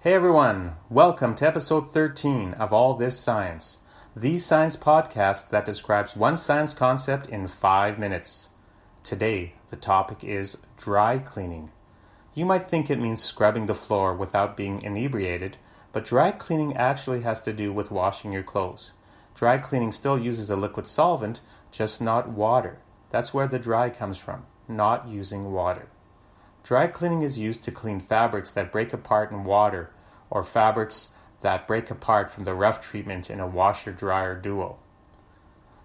Hey everyone, welcome to episode 13 of All This Science, the science podcast that describes one science concept in 5 minutes. Today, the topic is dry cleaning. You might think it means scrubbing the floor without being inebriated, but dry cleaning actually has to do with washing your clothes. Dry cleaning still uses a liquid solvent, just not water. That's where the dry comes from, not using water. Dry cleaning is used to clean fabrics that break apart in water or fabrics that break apart from the rough treatment in a washer-dryer duo.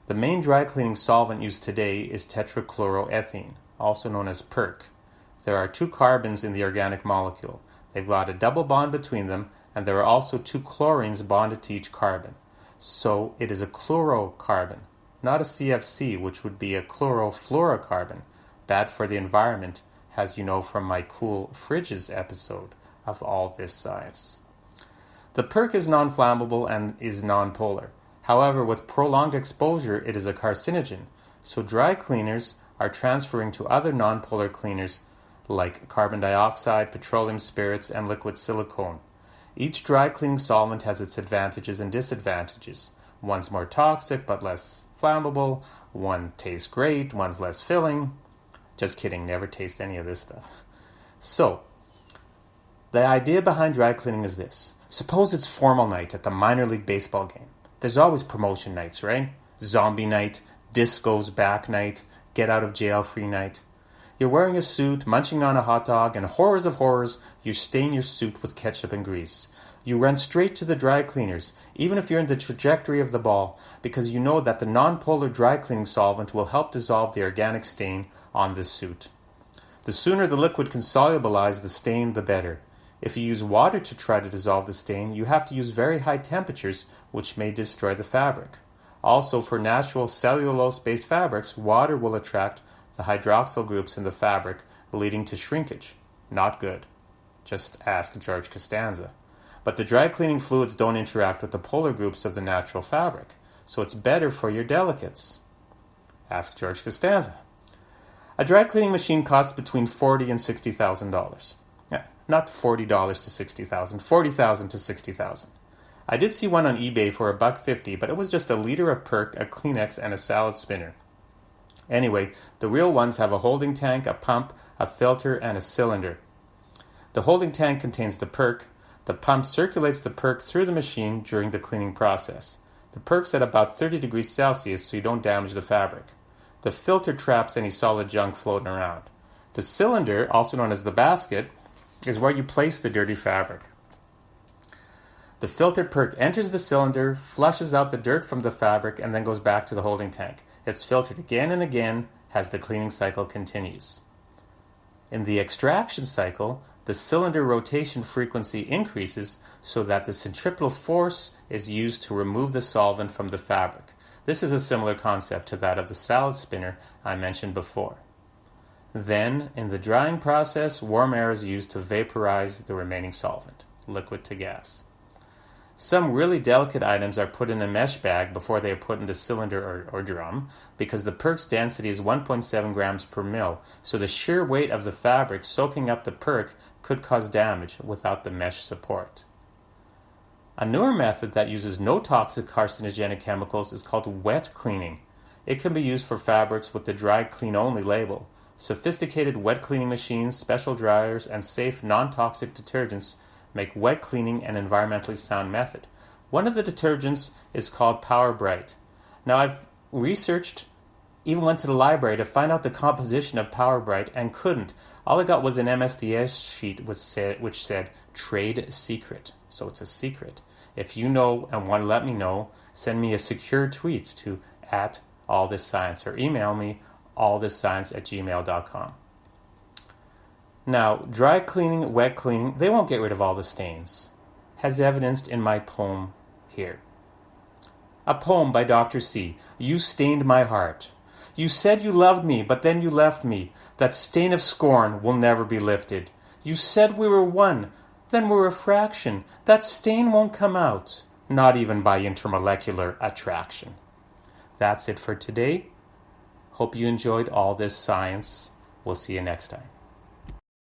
The main dry cleaning solvent used today is tetrachloroethene, also known as PERC. There are 2 carbons in the organic molecule. They've got a double bond between them, and there are also 2 chlorines bonded to each carbon. So it is a chlorocarbon, not a CFC, which would be a chlorofluorocarbon, bad for the environment, as you know from my cool fridges episode of All This Science. The PERC is non-flammable and is non-polar. However, with prolonged exposure, it is a carcinogen, so dry cleaners are transferring to other non-polar cleaners like carbon dioxide, petroleum spirits, and liquid silicone. Each dry cleaning solvent has its advantages and disadvantages. One's more toxic but less flammable, one tastes great, one's less filling. Just kidding, never taste any of this stuff. So, the idea behind dry cleaning is this. Suppose it's formal night at the minor league baseball game. There's always promotion nights, right? Zombie night, disco's back night, get out of jail free night. You're wearing a suit, munching on a hot dog, and horrors of horrors, you stain your suit with ketchup and grease. You run straight to the dry cleaners, even if you're in the trajectory of the ball, because you know that the non-polar dry cleaning solvent will help dissolve the organic stain on this suit. The sooner the liquid can solubilize the stain, the better. If you use water to try to dissolve the stain, you have to use very high temperatures, which may destroy the fabric. Also, for natural cellulose-based fabrics, water will attract the hydroxyl groups in the fabric, leading to shrinkage. Not good. Just ask George Costanza. But the dry cleaning fluids don't interact with the polar groups of the natural fabric, so it's better for your delicates. Ask George Costanza. A dry cleaning machine costs between $40,000 and $60,000. Yeah, not $40 to $60,000, $40,000 to $60,000. I did see one on eBay for $1.50, but it was just a liter of PERC, a Kleenex, and a salad spinner. Anyway, the real ones have a holding tank, a pump, a filter, and a cylinder. The holding tank contains the PERC. The pump circulates the PERC through the machine during the cleaning process. The PERC's at about 30 degrees Celsius so you don't damage the fabric. The filter traps any solid junk floating around. The cylinder, also known as the basket, is where you place the dirty fabric. The filtered PERC enters the cylinder, flushes out the dirt from the fabric, and then goes back to the holding tank. It's filtered again and again as the cleaning cycle continues. In the extraction cycle, the cylinder rotation frequency increases so that the centripetal force is used to remove the solvent from the fabric. This is a similar concept to that of the salad spinner I mentioned before. Then, in the drying process, warm air is used to vaporize the remaining solvent, liquid to gas. Some really delicate items are put in a mesh bag before they are put in the cylinder or drum, because the PERC's density is 1.7 grams per mil, so the sheer weight of the fabric soaking up the PERC could cause damage without the mesh support. A newer method that uses no toxic carcinogenic chemicals is called wet cleaning. It can be used for fabrics with the dry clean only label. Sophisticated wet cleaning machines, special dryers, and safe non-toxic detergents make wet cleaning an environmentally sound method. One of the detergents is called Power Bright. Now I've researched, even went to the library to find out the composition of Power Bright and couldn't. All I got was an MSDS sheet which said trade secret. So it's a secret. If you know and want to let me know, send me a secure tweet to @allthisscience or email me allthisscience@gmail.com. Now, dry cleaning, wet cleaning, they won't get rid of all the stains, as evidenced in my poem here. A poem by Dr. C. You stained my heart. You said you loved me, but then you left me. That stain of scorn will never be lifted. You said we were one, then we're a fraction. That stain won't come out, not even by intermolecular attraction. That's it for today. Hope you enjoyed all this science. We'll see you next time.